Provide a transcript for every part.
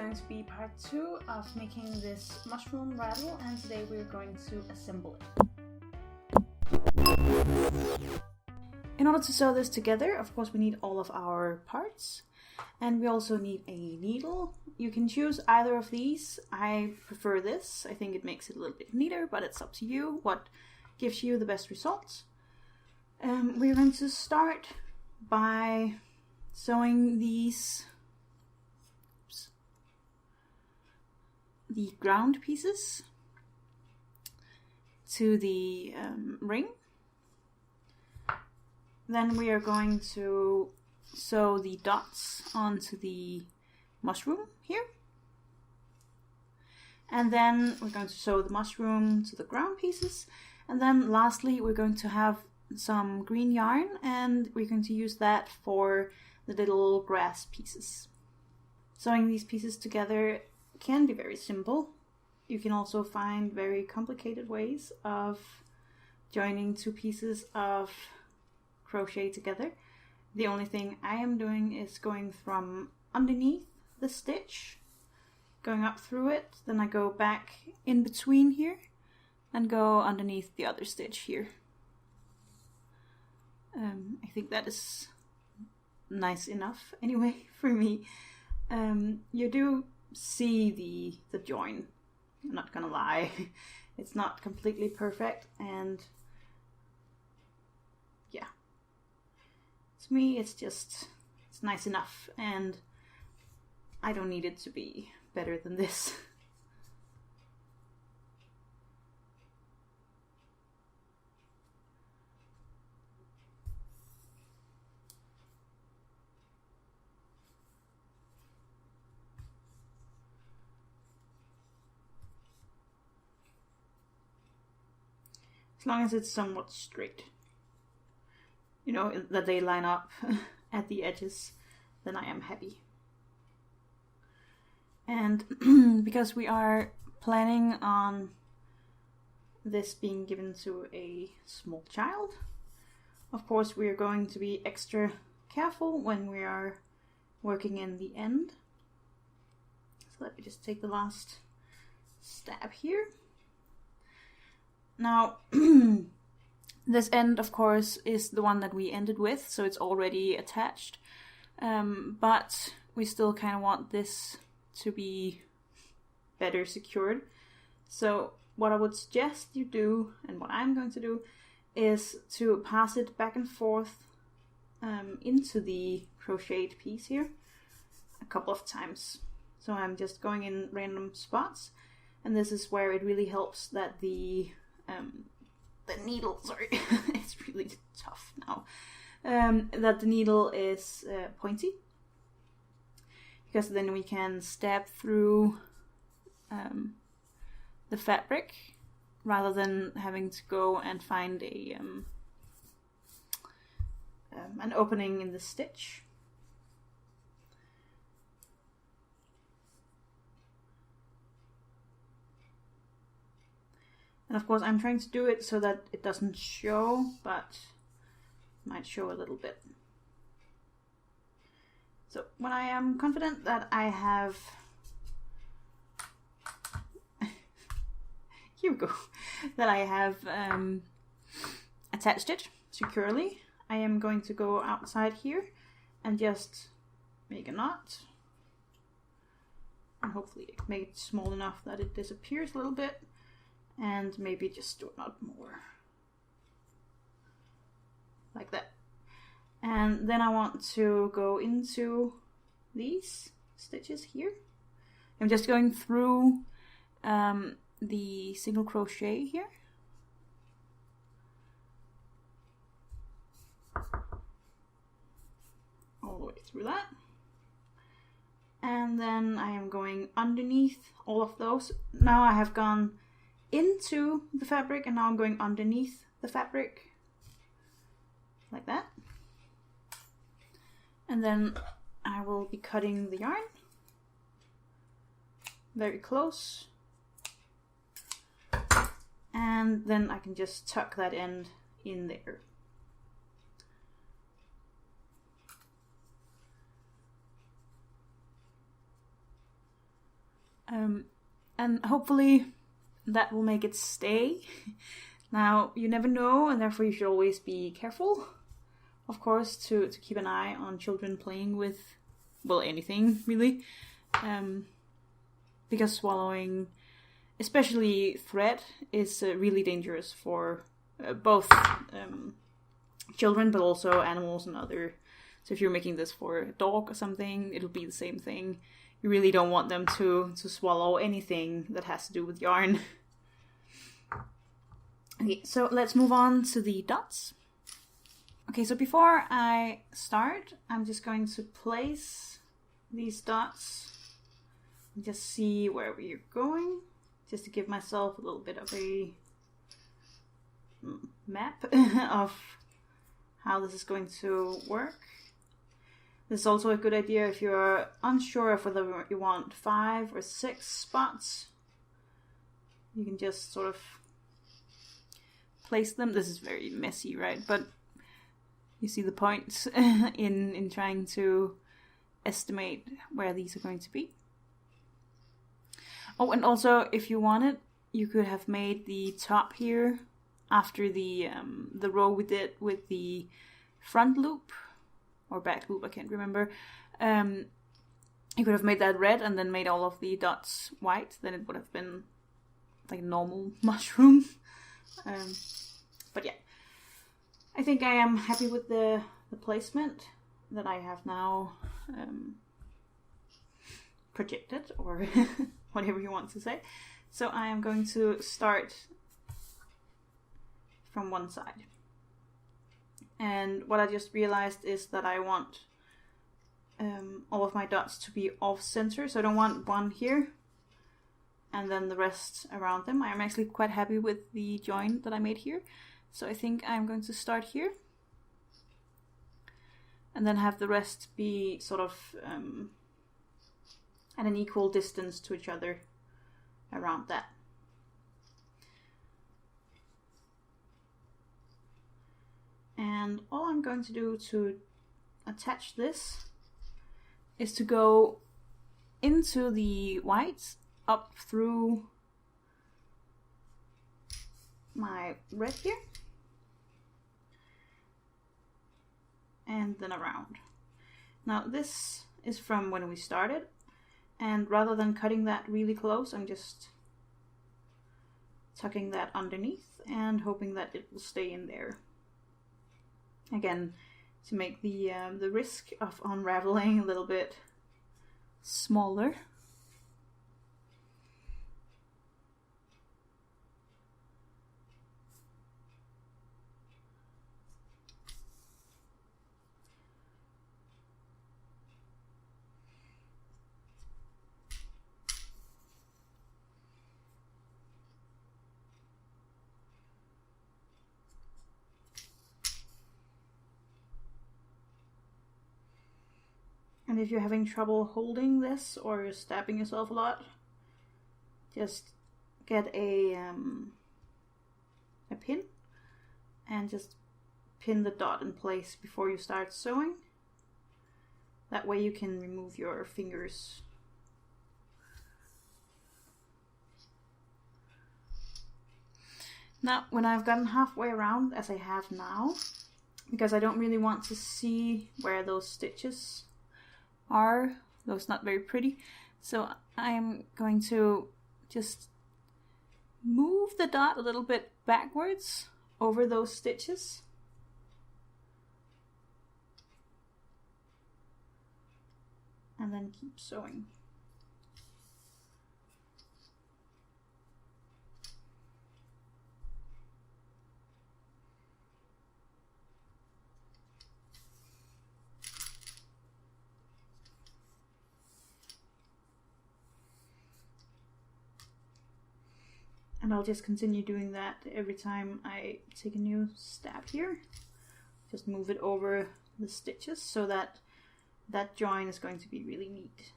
going to be part 2 of making this mushroom rattle, and today we're going to assemble it. In order to sew this together, of course, we need all of our parts, and we also need a needle. You can choose either of these. I prefer this. I think it makes it a little bit neater, but it's up to you what gives you the best results. We're going to start by sewing the ground pieces to the ring. Then we are going to sew the dots onto the mushroom here. And then we're going to sew the mushroom to the ground pieces. And then lastly, we're going to have some green yarn, and we're going to use that for the little grass pieces. Sewing these pieces together can be very simple. You can also find very complicated ways of joining two pieces of crochet together. The only thing I am doing is going from underneath the stitch, going up through it, then I go back in between here and go underneath the other stitch here. I think that is nice enough anyway for me. You do see the join, I'm not gonna lie. It's not completely perfect, and yeah, to me it's nice enough, and I don't need it to be better than this. As long as it's somewhat straight, you know, that they line up at the edges, then I am happy. And because we are planning on this being given to a small child, of course we are going to be extra careful when we are working in the end. So let me just take the last stab here. Now, this end, of course, is the one that we ended with, so it's already attached. But we still kind of want this to be better secured. So what I would suggest you do, and what I'm going to do, is to pass it back and forth into the crocheted piece here a couple of times. So I'm just going in random spots, and this is where it really helps that the needle, sorry, it's really tough now, that the needle is pointy, because then we can stab through the fabric rather than having to go and find an opening in the stitch. And of course I'm trying to do it so that it doesn't show, but it might show a little bit. So when I am confident that I have, here we go, that I have attached it securely, I am going to go outside here and just make a knot. And hopefully make it small enough that it disappears a little bit. And maybe just do a knot more. Like that. And then I want to go into these stitches here. I'm just going through the single crochet here. All the way through that. And then I am going underneath all of those. Now I have gone into the fabric, and now I'm going underneath the fabric like that, and then I will be cutting the yarn very close, and then I can just tuck that end in there. And hopefully that will make it stay. Now, you never know, and therefore you should always be careful, of course, to keep an eye on children playing with, well, anything, really. Because swallowing, especially thread, is really dangerous for both children, but also animals and other. So if you're making this for a dog or something, it'll be the same thing. You really don't want them to swallow anything that has to do with yarn. Okay, so let's move on to the dots. Okay, so before I start, I'm just going to place these dots and just see where we're going, just to give myself a little bit of a map of how this is going to work. This is also a good idea if you're unsure of whether you want 5 or 6 spots. You can just sort of place them. This is very messy, right? But you see the point in trying to estimate where these are going to be. Oh, and also, if you wanted, you could have made the top here after the row we did with the front loop or back loop, I can't remember. You could have made that red and then made all of the dots white. Then it would have been like a normal mushroom. But yeah, I think I am happy with the placement that I have now projected, or whatever you want to say. So I am going to start from one side. And what I just realized is that I want all of my dots to be off center. So I don't want one here and then the rest around them. I'm actually quite happy with the join that I made here. So I think I'm going to start here. And then have the rest be sort of at an equal distance to each other around that. And all I'm going to do to attach this is to go into the white up through my red here and then around. Now this is from when we started, and rather than cutting that really close, I'm just tucking that underneath and hoping that it will stay in there. Again, to make the risk of unraveling a little bit smaller. And if you're having trouble holding this or you're stabbing yourself a lot, just get a pin and just pin the dot in place before you start sewing. That way you can remove your fingers. Now, when I've gotten halfway around, as I have now, because I don't really want to see where those stitches are, those not very pretty, so I'm going to just move the dot a little bit backwards over those stitches. And then keep sewing. And I'll just continue doing that every time I take a new stab here. Just move it over the stitches so that that join is going to be really neat.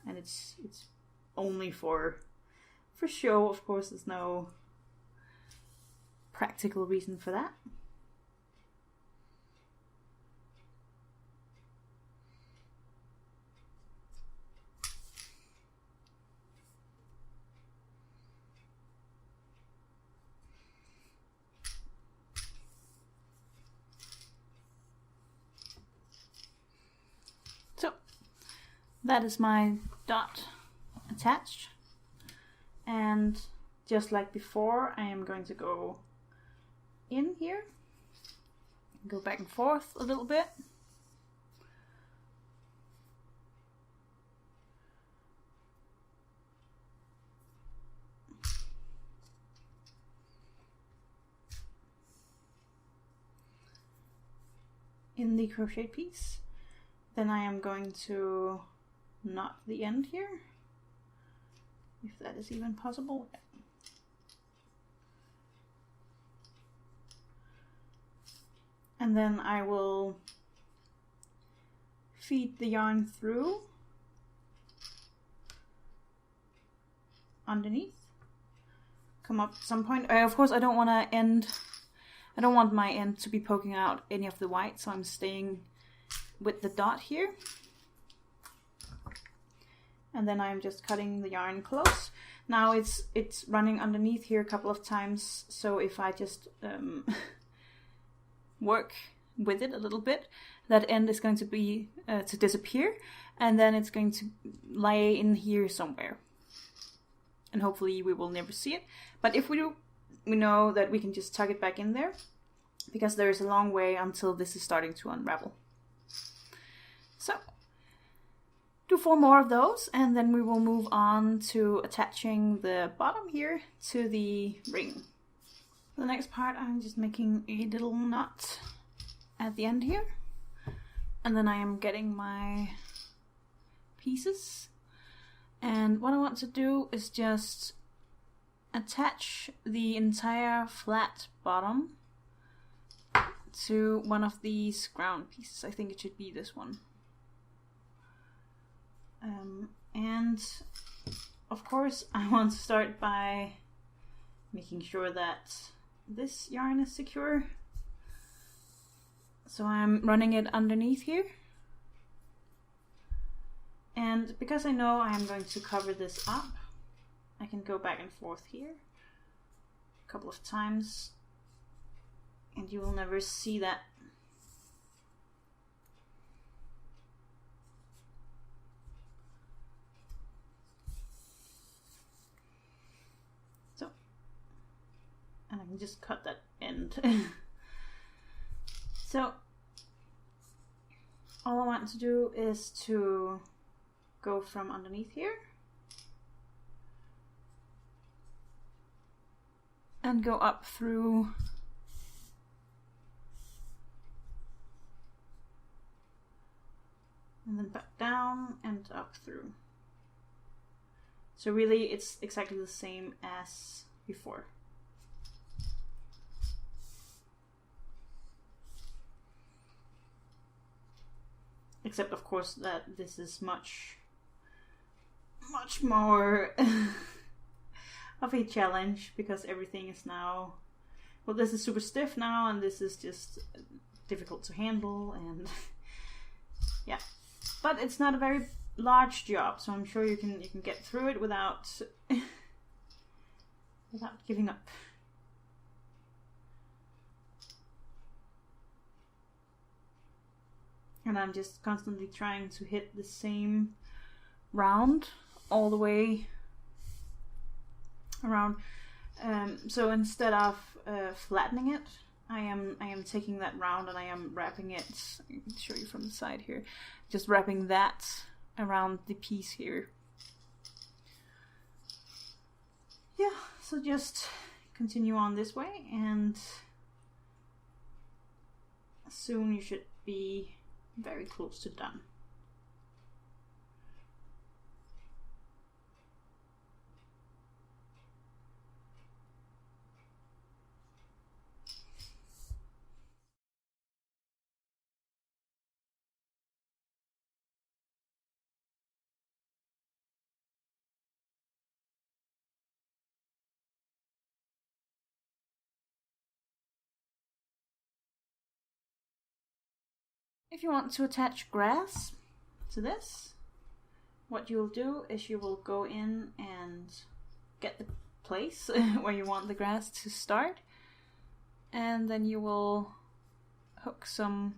And it's only for show, of course. There's no practical reason for that. that is my dot attached, and just like before, I am going to go in here, go back and forth a little bit. In the crochet piece. Then I am going to knot the end here, if that is even possible. And then I will feed the yarn through underneath, come up at some point. Of course I don't want my end to be poking out any of the white, so I'm staying with the dot here. And then I'm just cutting the yarn close. Now it's running underneath here a couple of times, so if I just work with it a little bit, that end is going to be to disappear, and then it's going to lay in here somewhere. And hopefully we will never see it. But if we do, we know that we can just tuck it back in there, because there is a long way until this is starting to unravel. So, do 4 more of those, and then we will move on to attaching the bottom here to the ring. The next part, I'm just making a little knot at the end here, and then I am getting my pieces. And what I want to do is just attach the entire flat bottom to one of these ground pieces. I think it should be this one. And of course I want to start by making sure that this yarn is secure. So I'm running it underneath here. And because I know I am going to cover this up, I can go back and forth here a couple of times, and you will never see that. So, and I can just cut that end. So, all I want to do is to go from underneath here and go up through and then back down and up through. So really it's exactly the same as before. Except of course that this is much more of a challenge, because everything is now, well, this is super stiff now, and this is just difficult to handle, and yeah. But it's not a very large job, so I'm sure you can get through it without giving up. And I'm just constantly trying to hit the same round all the way around. So instead of flattening it, I am taking that round and I am wrapping it. I can show you from the side here. Just wrapping that around the piece here. Yeah, so just continue on this way, and soon you should be very close to done. If you want to attach grass to this, what you'll do is you will go in and get the place where you want the grass to start, and then you will hook some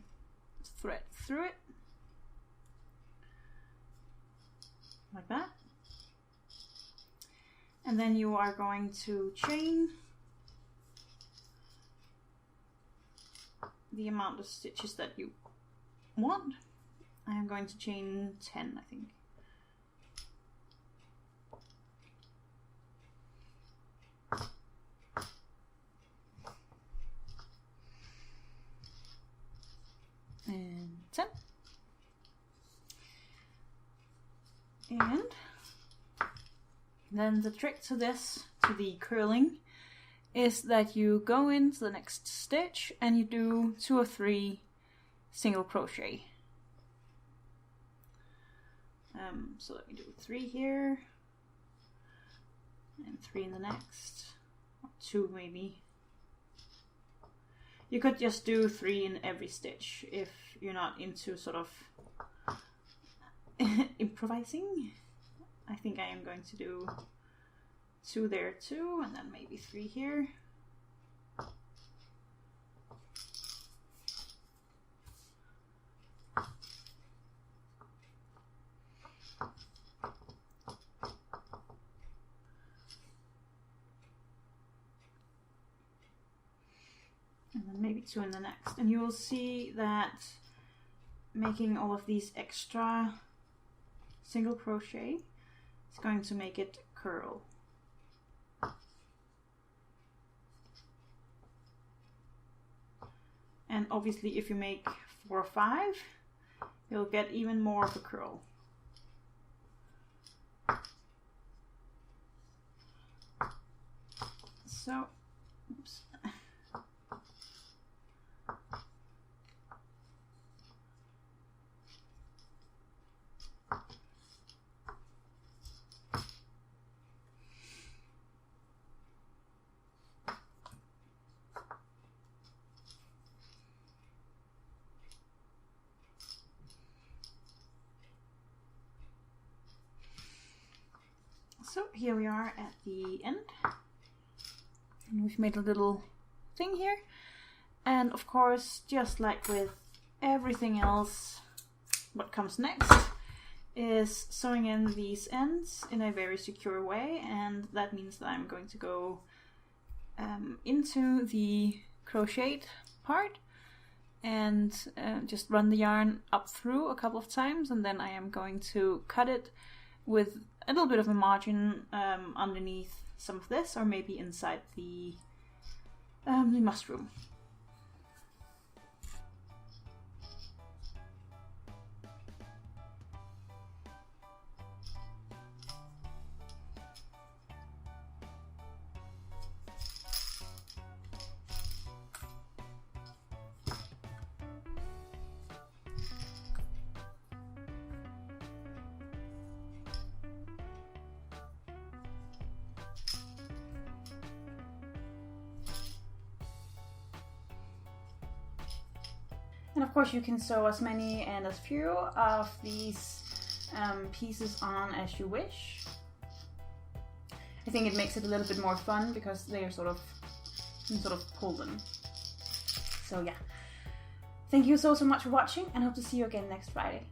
thread through it, And then you are going to chain the amount of stitches that you want. I am going to chain 10, I think. And 10. And then the trick to this, to the curling, is that you go into the next stitch and you do 2 or 3 single crochet. So let me do 3 here, and 3 in the next, or 2 maybe. You could just do 3 in every stitch if you're not into sort of improvising. I think I am going to do 2 there too, and then maybe 3 here. And then maybe 2 in the next. And you will see that making all of these extra single crochet is going to make it curl. And obviously if you make 4 or 5, you'll get even more of a curl. So, oops. So here we are at the end, and we've made a little thing here. And of course, just like with everything else, what comes next is sewing in these ends in a very secure way, and that means that I'm going to go into the crocheted part and just run the yarn up through a couple of times, and then I am going to cut it with a little bit of a margin underneath some of this, or maybe inside the mushroom. And of course you can sew as many and as few of these pieces on as you wish. I think it makes it a little bit more fun because they are sort of, you can sort of pull them. So yeah. Thank you so much for watching, and hope to see you again next Friday.